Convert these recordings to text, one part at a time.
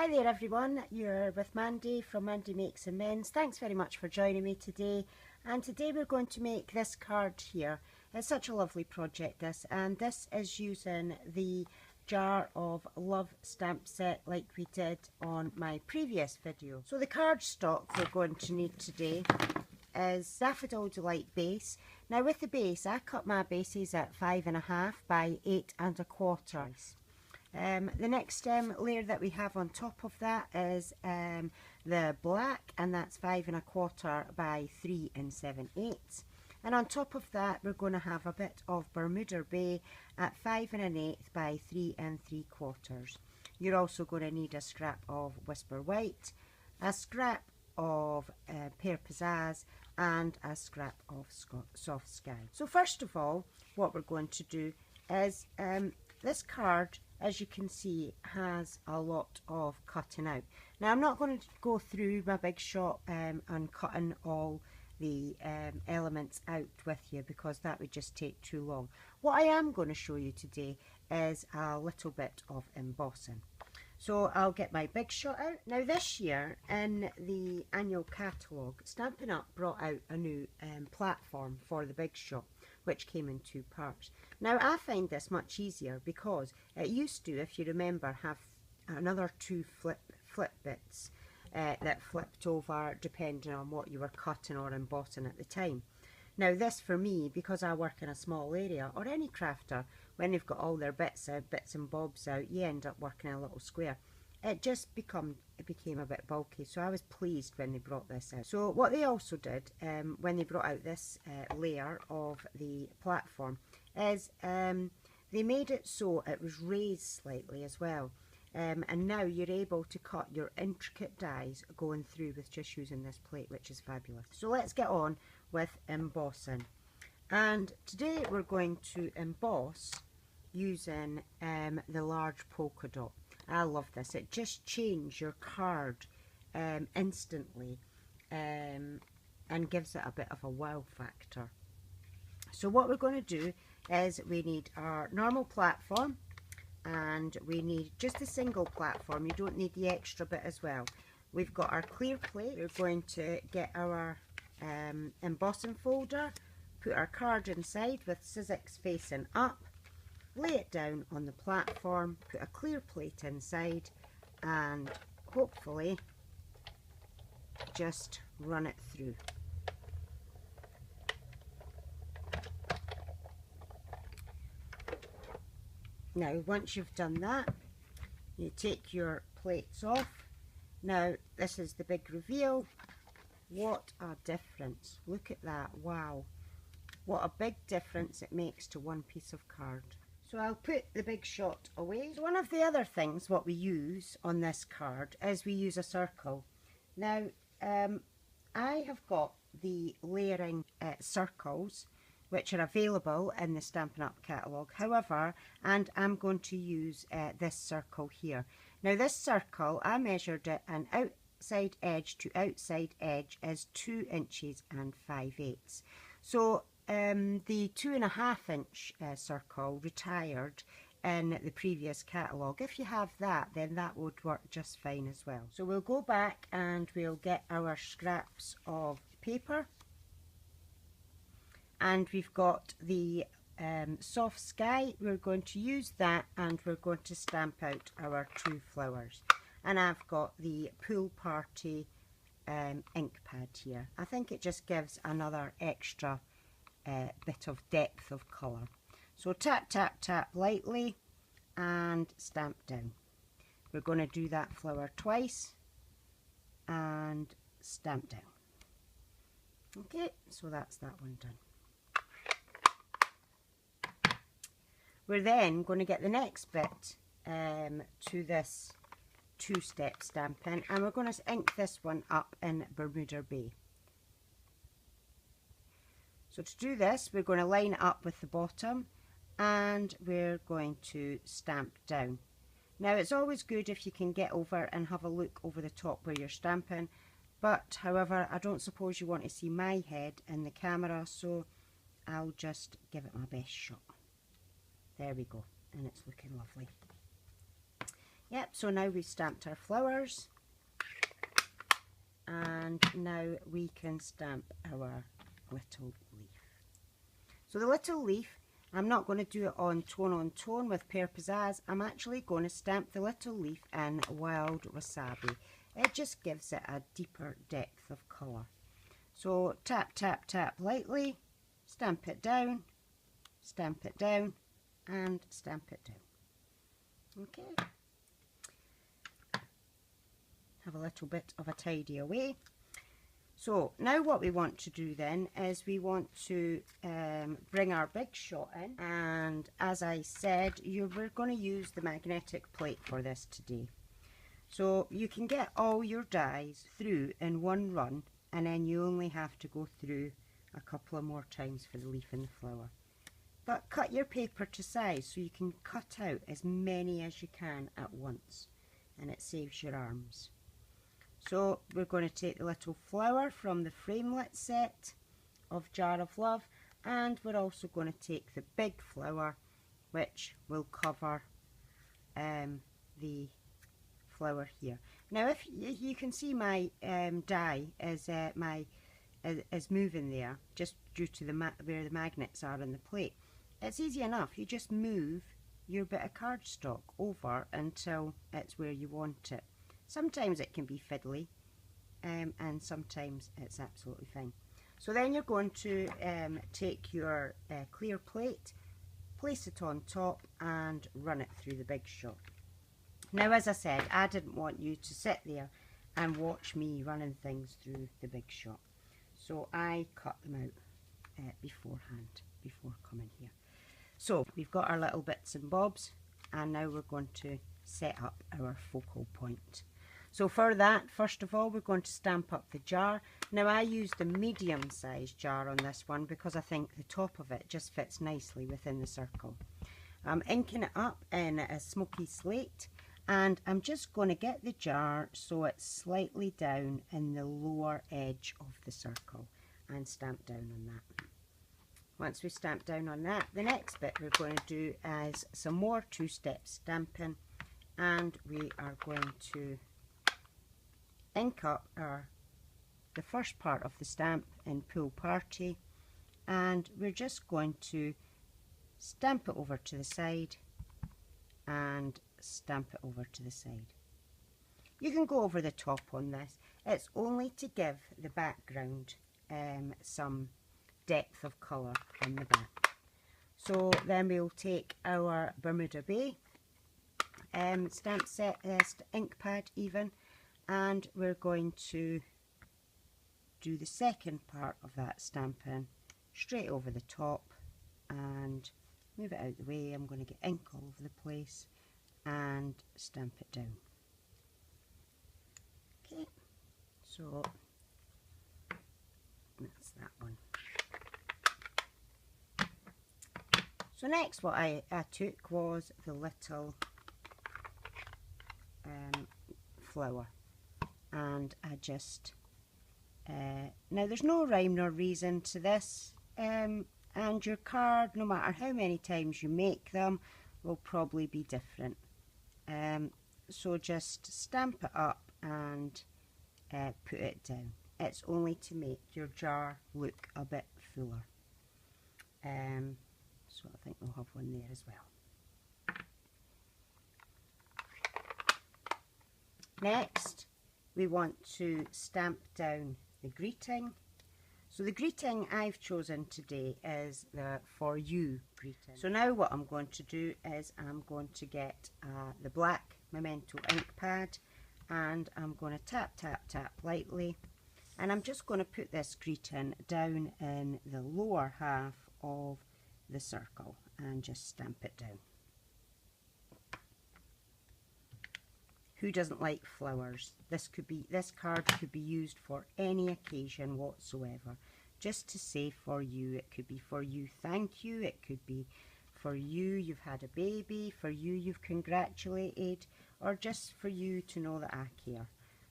Hi there everyone, you're with Mandy from Mandy Makes and Mends. Thanks very much for joining me today. And today we're going to make this card here. It's such a lovely project this, and this is using the Jar of Love stamp set like we did on my previous video. So the card stock we're going to need today is Daffodil Delight base. Now with the base, I cut my bases at 5.5 by 8.25. The next layer that we have on top of that is the black, and that's 5.25 by 3 7/8. And on top of that we're going to have a bit of Bermuda Bay at 5 1/8 by 3 3/4. You're also going to need a scrap of Whisper White, a scrap of Pear Pizzazz, and a scrap of Soft Sky. So first of all, what we're going to do is this card, as you can see, has a lot of cutting out. Now I'm not going to go through my big shot and cutting all the elements out with you, because that would just take too long. What I am going to show you today is a little bit of embossing. So I'll get my big shot out. Now this year in the annual catalogue, Stampin' Up brought out a new platform for the big shot, which came in 2 parts. Now I find this much easier because it used to, if you remember, have another 2 flip bits that flipped over depending on what you were cutting or embossing at the time. Now this, for me, because I work in a small area, or any crafter, when they've got all their bits and bobs out, you end up working in a little square. It became a bit bulky, so I was pleased when they brought this out. So what they also did when they brought out this layer of the platform is they made it so it was raised slightly as well. And now you're able to cut your intricate dies going through with just using this plate, which is fabulous. So let's get on with embossing. And today we're going to emboss using the large polka dot. I love this. It just changes your card instantly and gives it a bit of a wow factor. So what we're going to do is we need our normal platform, and we need just a single platform. You don't need the extra bit as well. We've got our clear plate. We're going to get our embossing folder, put our card inside with Sizzix facing up, lay it down on the platform, put a clear plate inside, and hopefully just run it through. Now once you've done that, you take your plates off. Now this is the big reveal. What a difference. Look at that. Wow, what a big difference it makes to one piece of card. So I'll put the big shot away. So one of the other things what we use on this card is we use a circle. Now I have got the layering circles which are available in the Stampin' Up catalogue. However, and I'm going to use this circle here. Now this circle, I measured it, and outside edge to outside edge is 2 inches and 5/8. So the 2.5 inch circle retired in the previous catalogue. If you have that, then that would work just fine as well. So we'll go back and we'll get our scraps of paper, and we've got the Soft Sky. We're going to use that, and we're going to stamp out our 2 flowers. And I've got the Pool Party ink pad here. I think it just gives another extra bit of depth of colour. So tap tap tap lightly and stamp down. We're going to do that flower twice and stamp down. Okay, so that's that one done. We're then going to get the next bit to this 2-step stamping, and we're going to ink this one up in Bermuda Bay. So to do this, we're going to line it up with the bottom, and we're going to stamp down. Now it's always good if you can get over and have a look over the top where you're stamping, but however I don't suppose you want to see my head in the camera, so I'll just give it my best shot. There we go, and it's looking lovely. Yep, so now we've stamped our flowers, and now we can stamp our little leaf. So the little leaf, I'm not going to do it on tone with Pear Pizzazz. I'm actually going to stamp the little leaf in Wild Wasabi. It just gives it a deeper depth of colour. So tap, tap, tap lightly, stamp it down, and stamp it down. Okay. Have a little bit of a tidy away. So now what we want to do then is we want to bring our big shot in, and as I said, we're going to use the magnetic plate for this today. So you can get all your dies through in one run, and then you only have to go through a couple of more times for the leaf and the flower. But cut your paper to size so you can cut out as many as you can at once, and it saves your arms. So we're going to take the little flower from the framelit set of Jar of Love, and we're also going to take the big flower, which will cover the flower here. Now if you can see my die is moving there, just due to where the magnets are on the plate. It's easy enough, you just move your bit of cardstock over until it's where you want it. Sometimes it can be fiddly, and sometimes it's absolutely fine. So then you're going to take your clear plate, place it on top, and run it through the big shot. Now, as I said, I didn't want you to sit there and watch me running things through the big shot. So I cut them out beforehand, before coming here. So we've got our little bits and bobs, and now we're going to set up our focal point. So for that, first of all, we're going to stamp up the jar. Now I used the medium sized jar on this one because I think the top of it just fits nicely within the circle. I'm inking it up in a smoky slate, and I'm just going to get the jar so it's slightly down in the lower edge of the circle, and stamp down on that. Once we stamp down on that, the next bit we're going to do is some more two-step stamping, and we are going to ink up the first part of the stamp in Pool Party, and we're just going to stamp it over to the side and stamp it over to the side. You can go over the top on this. It's only to give the background some depth of colour on the back. So then we'll take our Bermuda Bay stamp set, ink pad even, and we're going to do the second part of that stamping straight over the top and move it out the way. I'm going to get ink all over the place and stamp it down. Okay, so that's that one. So next what I took was the little flower, and I just now there's no rhyme nor reason to this, and your card, no matter how many times you make them, will probably be different. So just stamp it up and put it down. It's only to make your jar look a bit fuller. So I think we'll have one there as well. Next, we want to stamp down the greeting. So the greeting I've chosen today is the For You greeting. So now what I'm going to do is I'm going to get the black Memento ink pad, and I'm going to tap, tap, tap lightly, and I'm just going to put this greeting down in the lower half of the circle and just stamp it down. Who doesn't like flowers? This card could be used for any occasion whatsoever. Just to say for you. It could be for you thank you, it could be for you you've had a baby, for you you've congratulated, or just for you to know that I care.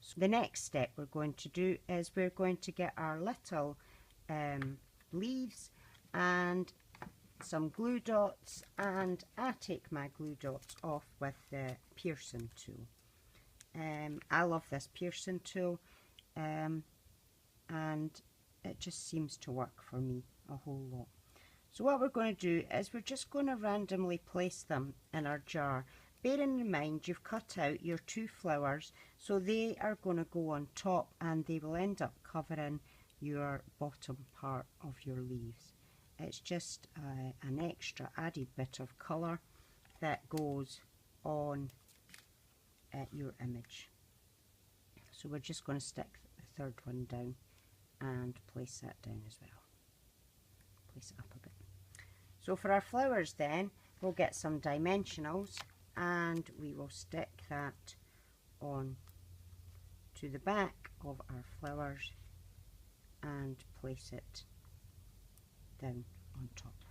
So the next step we're going to do is we're going to get our little leaves and some glue dots, and I take my glue dots off with the piercing tool. I love this piercing tool, and it just seems to work for me a whole lot. So what we're going to do is we're just going to randomly place them in our jar, bearing in mind you've cut out your 2 flowers, so they are going to go on top and they will end up covering your bottom part of your leaves. It's just an extra added bit of colour that goes on your image. So we're just going to stick the 3rd one down and place that down as well. Place it up a bit. So for our flowers then, we'll get some dimensionals and we will stick that on to the back of our flowers and place it down on top.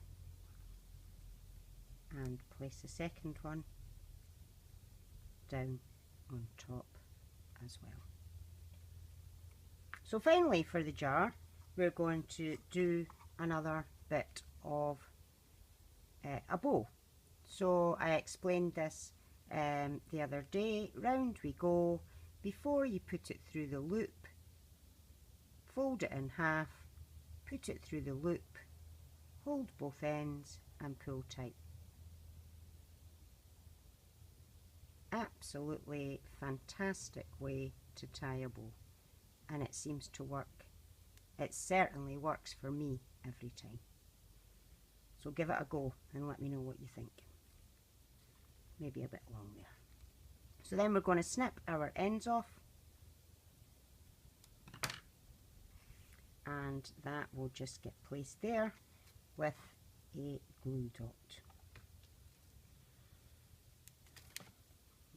And place the 2nd one down on top as well. So finally for the jar, we're going to do another bit of a bow. So I explained this the other day. Round we go. Before you put it through the loop, fold it in half, put it through the loop, hold both ends and pull tight. Absolutely fantastic way to tie a bow, and it seems to work. It certainly works for me every time. So give it a go and let me know what you think. Maybe a bit long there. So then we're going to snip our ends off, and that will just get placed there with a glue dot.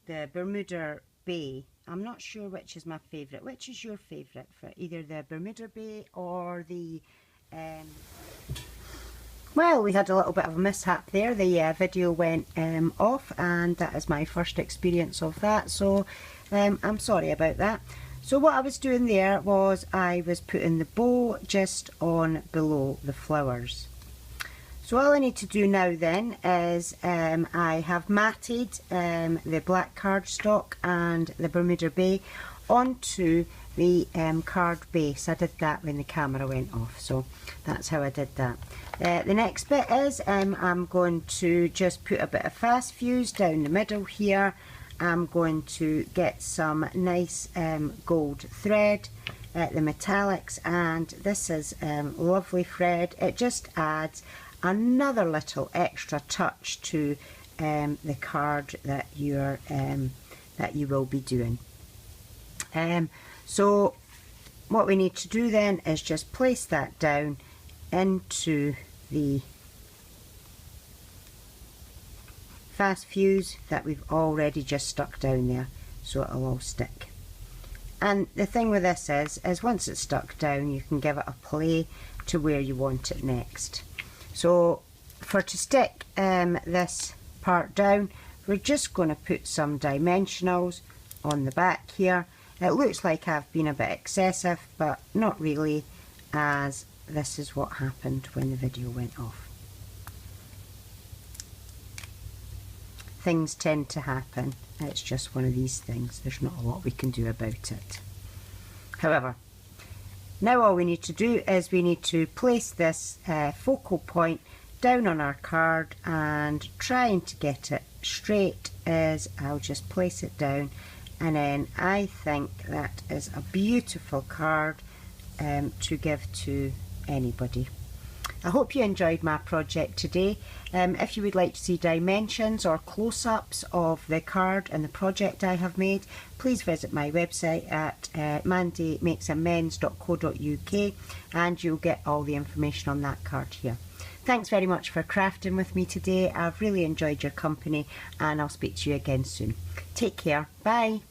The Bermuda Bay, I'm not sure which is my favourite. Which is your favourite, for either the Bermuda Bay or the well, we had a little bit of a mishap there. The video went off, and that is my first experience of that, so I'm sorry about that. So what I was doing there was I was putting the bow just on below the flowers. So all I need to do now then is I have matted the black cardstock and the Bermuda Bay onto the card base. I did that when the camera went off, so that's how I did that. The next bit is I'm going to just put a bit of fast fuse down the middle here. I'm going to get some nice gold thread, the metallics, and this is lovely thread. It just adds another little extra touch to the card that you will be doing. So what we need to do then is just place that down into the fast fuse that we've already just stuck down there, so it'll all stick. And the thing with this is once it's stuck down, you can give it a play to where you want it next. So to stick this part down, we're just going to put some dimensionals on the back here. It looks like I've been a bit excessive, but not really, as this is what happened when the video went off. Things tend to happen. It's just one of these things. There's not a lot we can do about it. However, now all we need to do is we need to place this focal point down on our card, and trying to get it straight as I'll just place it down, and then I think that is a beautiful card to give to anybody. I hope you enjoyed my project today. If you would like to see dimensions or close-ups of the card and the project I have made, please visit my website at mandymakesamends.co.uk, and you'll get all the information on that card here. Thanks very much for crafting with me today. I've really enjoyed your company, and I'll speak to you again soon. Take care. Bye.